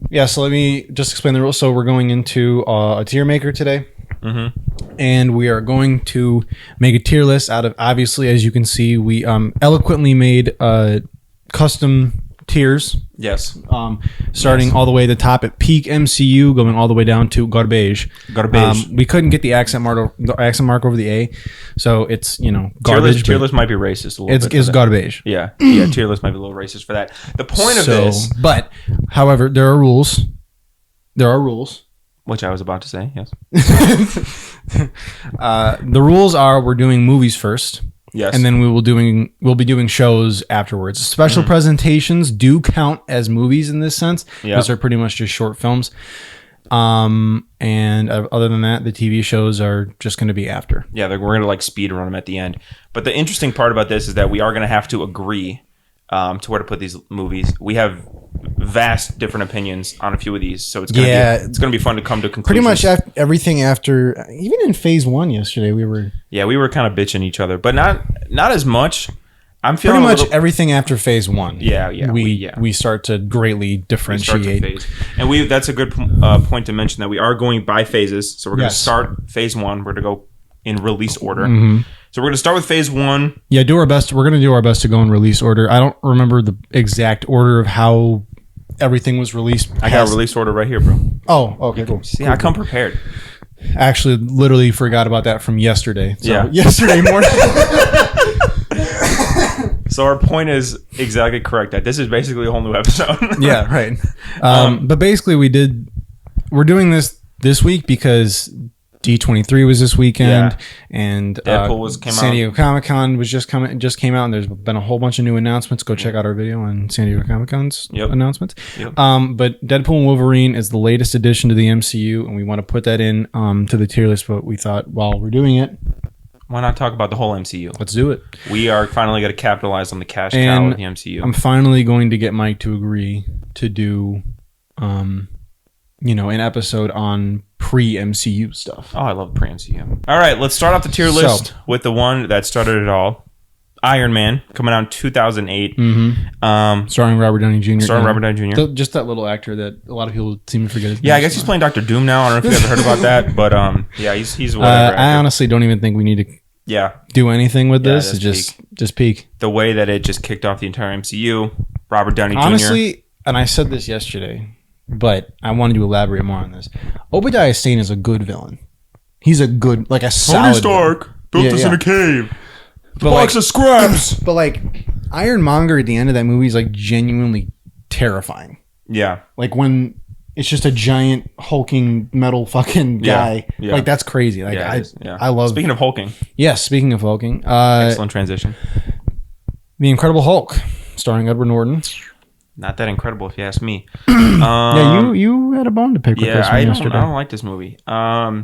Yeah, so let me just explain the rules. So we're going into a tier maker today. Mm-hmm. And we are going to make a tier list out of, obviously, as you can see, we eloquently made custom tiers. Yes. Starting all the way at the top at peak MCU, going all the way down to garbage. We couldn't get the accent mark over the A, so it's garbage. Tier list might be racist a little bit. It's garbage. Yeah. Tier list might be a little racist for that. The point of this, but however, there are rules. Which I was about to say. Yes. The rules are we're doing movies first. Yes. And then we'll be doing shows afterwards. Special presentations do count as movies in this sense because they're pretty much just short films. And other than that, the TV shows are just going to be after. Yeah, we're going to like speed run them at the end. But the interesting part about this is that we are going to have to agree to where to put these movies. We have vast different opinions on a few of these, so it's gonna be fun to come to conclusions. Pretty much everything after, even in phase 1 yesterday, we were kind of bitching each other, but not as much. I'm feeling pretty much everything after phase 1. We start to greatly differentiate, and that's a good point to mention that we are going by phases. So we're going to start phase 1. We're going to go in release order. Mm-hmm. So we're going to start with phase 1. Yeah, do our best. We're going to do our best to go in release order. I don't remember the exact order of how everything was released. I got a release order right here, bro. Oh, okay, cool. See, I come prepared. Actually, literally forgot about that from yesterday. So, yesterday morning. So our point is exactly correct. That this is basically a whole new episode. Yeah, right. But basically, we're doing this week because D23 was this weekend, and Deadpool came San Diego Comic-Con just came out, and there's been a whole bunch of new announcements. Go check out our video on San Diego Comic-Con's announcements. Yep. But Deadpool and Wolverine is the latest addition to the MCU, and we want to put that in to the tier list. But we thought while we're doing it, why not talk about the whole MCU? Let's do it. We are finally going to capitalize on the cash cow of the MCU. I'm finally going to get Mike to agree to do, an episode on pre-MCU stuff. Oh, I love pre-MCU. All right, let's start off the tier list with the one that started it all. Iron Man, coming out in 2008. Mm-hmm. Starring Robert Downey Jr. Robert Downey Jr. Just that little actor that a lot of people seem to forget his name. Yeah, I guess he's playing Dr. Doom now. I don't know if you ever heard about that, but he's whatever. I honestly don't even think we need to do anything with this. It's just peak. The way that it just kicked off the entire MCU, Robert Downey Jr. Honestly, and I said this yesterday, but I wanted to elaborate more on this. Obadiah Stane is a good villain. He's a good, a solid Tony Stark built us in a cave. Box of scraps. But Ironmonger at the end of that movie is genuinely terrifying. Yeah. When it's just a giant hulking metal fucking guy. Yeah. That's crazy. I love. Speaking of hulking. Yes, speaking of hulking. Excellent transition. The Incredible Hulk, starring Edward Norton. Not that incredible, if you ask me. You had a bone to pick with this one yesterday. I don't like this movie. Let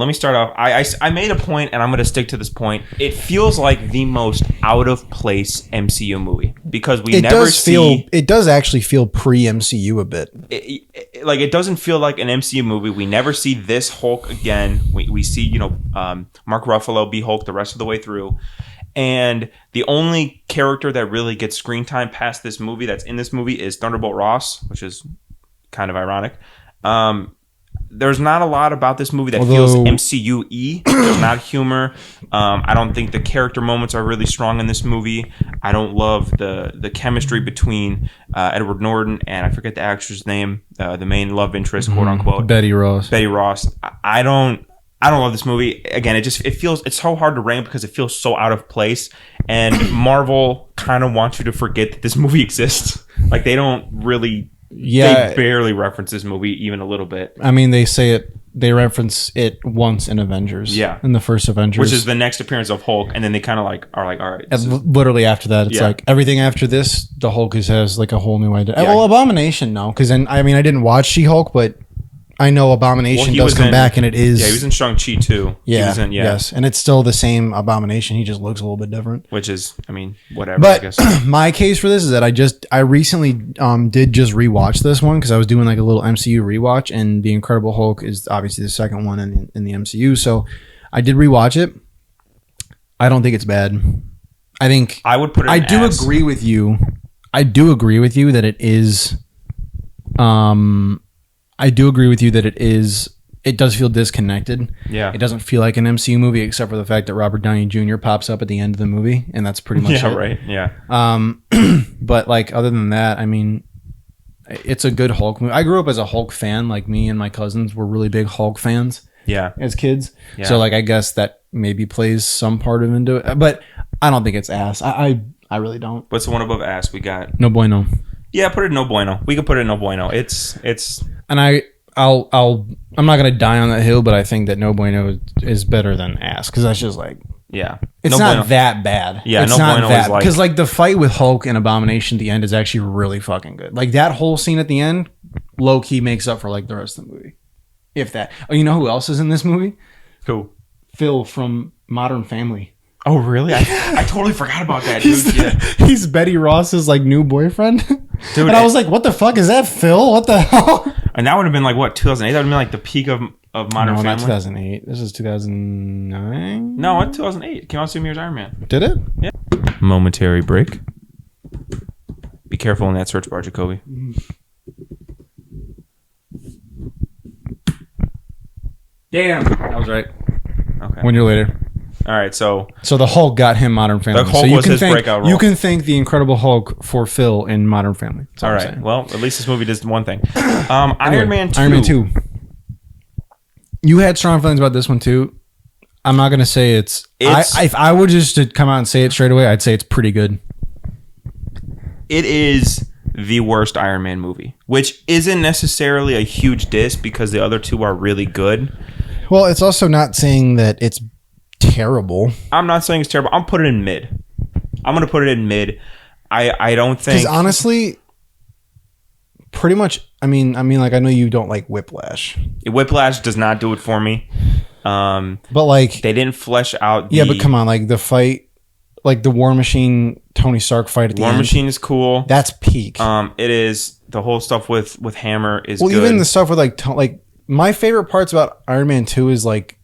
me start off. I made a point, and I'm going to stick to this point. It feels like the most out of place MCU movie because it does actually feel pre-MCU a bit. It doesn't feel like an MCU movie. We never see this Hulk again. We see Mark Ruffalo be Hulk the rest of the way through. And the only character that really gets screen time past this movie that's in this movie is Thunderbolt Ross, which is kind of ironic. There's not a lot about this movie that feels MCU-y. There's not humor. I don't think the character moments are really strong in this movie. I don't love the chemistry between Edward Norton and I forget the actress name, the main love interest, quote unquote. Betty Ross. I don't love this movie. Again, it's so hard to rank because it feels so out of place. And Marvel kind of wants you to forget that this movie exists. They don't really. Yeah, they barely reference this movie even a little bit. I mean, they reference it once in Avengers. Yeah, in the first Avengers, which is the next appearance of Hulk, and then they kind of are like, all right. Literally after that, it's everything after this, the Hulk has a whole new identity. Yeah. Well, Abomination, no, because then I didn't watch She-Hulk, but I know Abomination does come back, and it is. Yeah, he was in Shang-Chi too. Yeah, yes, and it's still the same Abomination. He just looks a little bit different. Which is, whatever. But I guess. My case for this is that I recently did just rewatch this one because I was doing a little MCU rewatch, and the Incredible Hulk is obviously the second one in the MCU. So I did rewatch it. I don't think it's bad. I think I would put it. I do agree with you that it is I do agree with you that it does feel disconnected. Yeah. It doesn't feel like an MCU movie except for the fact that Robert Downey Jr. pops up at the end of the movie, and that's pretty much it. Right. Yeah. But like other than that, I mean, it's a good Hulk movie. I grew up as a Hulk fan. Like me and my cousins were really big Hulk fans. Yeah. As kids. Yeah. So like I guess that maybe plays some part of into it. But I don't think it's ass. I really don't. What's the one above ass we got? No bueno. Yeah, put it in no bueno. We could put it in no bueno. It's and I'm not gonna die on that hill, but I think that no bueno is better than ass because that's just like it's no not bueno. that bad. Yeah, it's no not bueno that is like because like the fight with Hulk and Abomination at the end is actually really fucking good. Like that whole scene at the end, low key makes up for like the rest of the movie, if that. Oh, you know who else is in this movie? Who? Phil from Modern Family. Oh really? I totally forgot about that, dude. He's Betty Ross's like new boyfriend. Dude, and I was like, what the fuck is that, Phil? What the hell? And that would have been like what, 2008? That would have been like the peak of Modern Family. No, not 2008. This is 2009. No, what? 2008. It came out the same year as Iron Man. Did it? Yeah. Momentary break. Be careful in that search bar, Jacoby. Damn. I was right. Okay. 1 year later. All right, so the Hulk got him Modern Family. The Hulk was his breakout role. You can thank the Incredible Hulk for Phil in Modern Family. All right. Well, at least this movie does one thing. Iron Man 2. Iron Man 2. You had strong feelings about this one too. I'm not gonna say it's. If I were just to come out and say it straight away, I'd say it's pretty good. It is the worst Iron Man movie, which isn't necessarily a huge diss because the other two are really good. Well, it's also not saying that it's terrible. I'm not saying it's terrible. I'm putting it in mid. I'm gonna put it in mid. I don't think, because honestly, pretty much. I mean, like I know you don't like Whiplash. Whiplash does not do it for me. But like they didn't flesh out. But come on, like the fight, like the War Machine Tony Stark fight at the end. War Machine is cool. That's peak. It is. The whole stuff with Hammer is good. Even the stuff with like my favorite parts about Iron Man 2 is like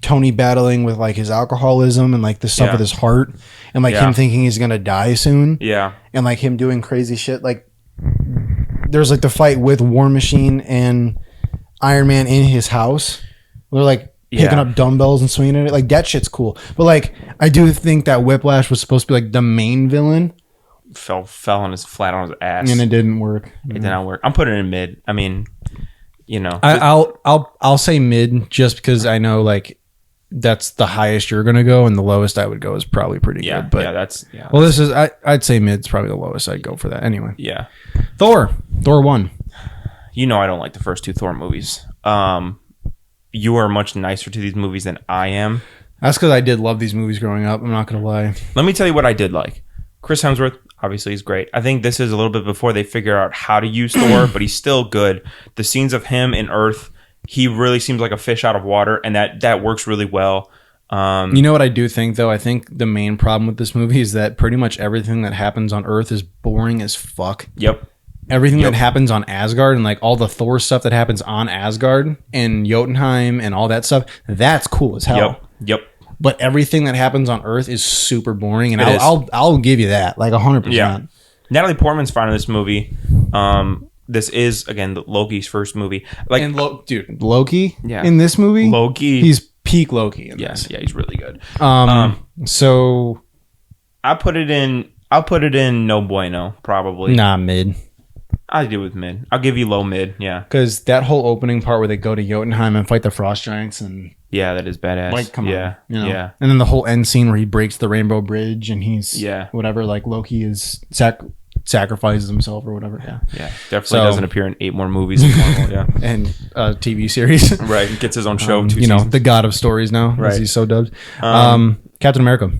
Tony battling with like his alcoholism and like the stuff with his heart and like him thinking he's gonna die soon. Yeah. And like him doing crazy shit. Like there's like the fight with War Machine and Iron Man in his house. They're like picking up dumbbells and swinging at it. Like that shit's cool. But like I do think that Whiplash was supposed to be like the main villain. Fell on his flat on his ass. And it didn't work. It did not work. I'm putting it in mid. I mean, I'll say mid just because I know like that's the highest you're gonna go, and the lowest I would go is probably pretty good. But well, this is I'd say mid's probably the lowest I'd go for that anyway. Yeah. Thor 1. You know I don't like the first two Thor movies. You are much nicer to these movies than I am. That's because I did love these movies growing up. I'm not gonna lie. Let me tell you what I did like. Chris Hemsworth, obviously, is great. I think this is a little bit before they figure out how to use Thor, but he's still good. The scenes of him in Earth, he really seems like a fish out of water, and that works really well. You know what I do think, though? I think the main problem with this movie is that pretty much everything that happens on Earth is boring as fuck. Yep. Everything that happens on Asgard and like all the Thor stuff that happens on Asgard and Jotunheim and all that stuff, that's cool as hell. Yep. But everything that happens on Earth is super boring, and I'll give you that, like 100%. Yeah. Natalie Portman's fine in this movie. This is again Loki's first movie. Like, and Loki. Yeah. In this movie, Loki, he's peak Loki. In this. Yeah, he's really good. So I'll put it in no bueno, probably. Nah, mid. I do with mid. I'll give you low mid. Yeah, because that whole opening part where they go to Jotunheim and fight the frost giants and that is badass. Like, come on, yeah. And then the whole end scene where he breaks the Rainbow Bridge and he's whatever. Like Loki is sacrifices himself or whatever. Yeah. Definitely doesn't appear in 8 more movies. And TV series. Right. Gets his own show. 2 seasons. The god of stories now. Right. He's so dubbed. Captain America.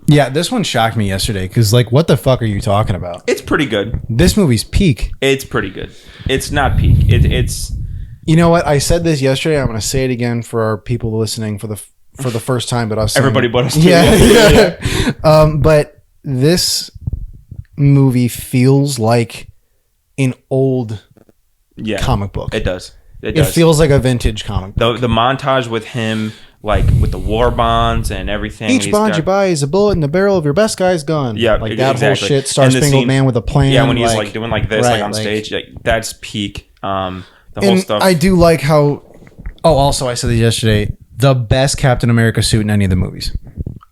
This one shocked me yesterday because like, what the fuck are you talking about? It's pretty good. This movie's peak. It's pretty good. It's not peak. It's. You know what? I said this yesterday. I'm going to say it again for our people listening for the first time. But us, everybody but us. Yeah. But this movie feels like an old comic book. It does. It feels like a vintage comic book. The montage with him like with the war bonds and everything. Each bond you buy is a bullet in the barrel of your best guy's gun. Yeah, like that exactly. whole shit. Star Spangled Man with a plan. Yeah, when he's like doing like this, like on stage, like, that's peak. The whole stuff. I do like how. Oh, also I said this yesterday. The best Captain America suit in any of the movies.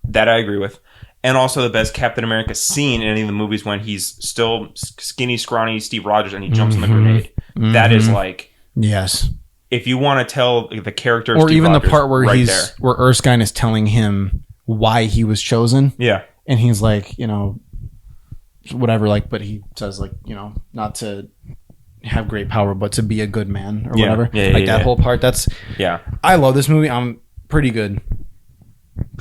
That I agree with. And also the best Captain America scene in any of the movies when he's still skinny, scrawny Steve Rogers and he jumps on the grenade. That is like... Yes. If you want to tell the character of or Steve even Rogers, the part where right where Erskine is telling him why he was chosen. Yeah. And he's like, whatever, like, but he says like, not to have great power, but to be a good man or whatever. That whole part. That's... Yeah. I love this movie. I'm pretty good.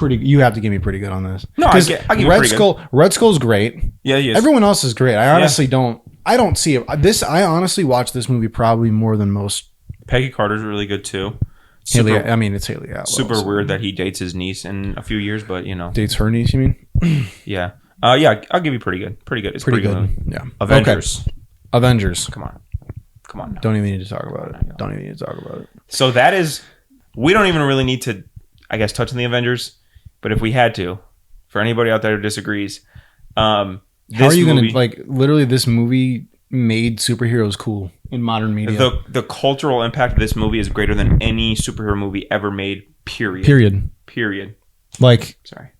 You have to give me pretty good on this. No, I give Red Skull. Red Skull's great. Yeah, he is. Everyone else is great. I honestly don't. I don't see it. I honestly watch this movie probably more than most. Peggy Carter's really good too. It's Haley Atwell. Super weird that he dates his niece in a few years, but dates her niece. You mean? Yeah. Yeah. I'll give you pretty good. Pretty good. It's pretty good. Movie. Yeah. Avengers. Okay. Avengers. Come on. Now. Don't even need to talk about it. Don't even need to talk about it. So that is. We don't even really need to, I guess, touch on the Avengers. But if we had to, for anybody out there who disagrees, how are you going to literally? This movie made superheroes cool in modern media. The cultural impact of this movie is greater than any superhero movie ever made. Period. Like, sorry.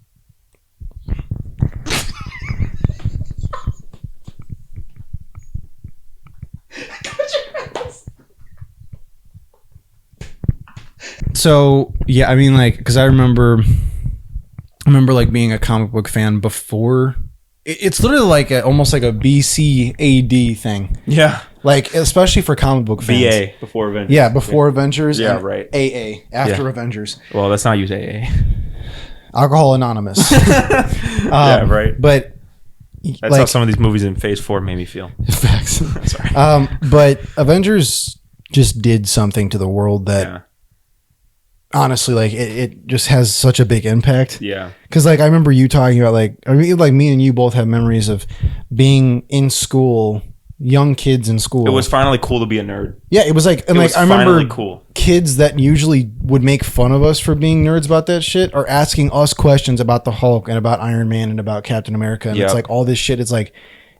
So yeah, I mean, like, because I remember like being a comic book fan before. It's literally like almost like a BC AD thing. Yeah, like especially for comic book fans. BA before Avengers. Yeah, before Avengers. Yeah, right. AA after Avengers. Well, let's not use AA. Alcohol Anonymous. Yeah, right. But that's how some of these movies in Phase 4 made me feel. Facts. Sorry. But Avengers just did something to the world that. Yeah. Honestly, like it just has such a big impact. Yeah. Because like I remember you talking about like me and you both have memories of being in school, young kids in school. It was finally cool to be a nerd. Yeah, it was like, and like I remember kids that usually would make fun of us for being nerds about that shit are asking us questions about the Hulk and about Iron Man and about Captain America, and it's like all this shit. It's like,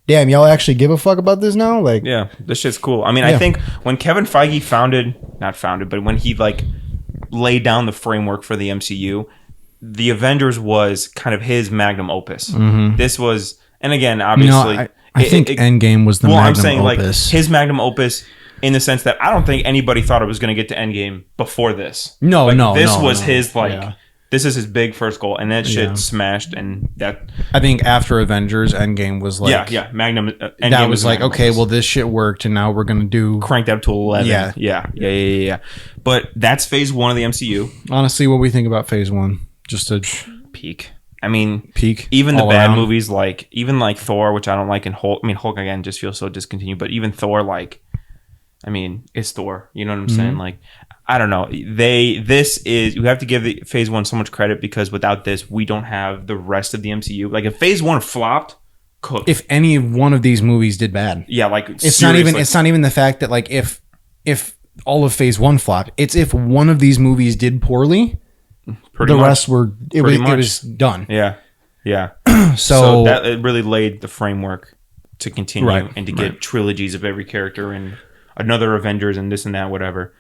damn, y'all actually give a fuck about this now? Like, yeah, this shit's cool. I mean, I think when Kevin Feige but when he like laid down the framework for the MCU, the Avengers was kind of his magnum opus. Mm-hmm. This was, and again, obviously, I think Endgame was the magnum opus. I'm saying like his magnum opus in the sense that I don't think anybody thought it was going to get to Endgame before this. This was his this is his big first goal, and that shit smashed. And that I think after Avengers, Endgame was like magnum. Endgame that was like okay, well this shit worked, and now we're gonna do cranked up to 11. Yeah. But that's Phase 1 of the MCU. Honestly, what we think about Phase 1, just a peak. I mean, peak. Even the bad movies, like Thor, which I don't like, and Hulk. I mean, Hulk again just feels so discontinued. But even Thor, like, I mean, it's Thor. You know what I'm saying? Like, I don't know. You have to give the Phase 1 so much credit because without this, we don't have the rest of the MCU. Like, if Phase 1 flopped, cooked. If any one of these movies did bad, yeah, like it's not even the fact that like if all of Phase 1 flopped, it's if one of these movies did poorly, rest were it was done. Yeah. So that it really laid the framework to continue and to get trilogies of every character and another Avengers and this and that, whatever.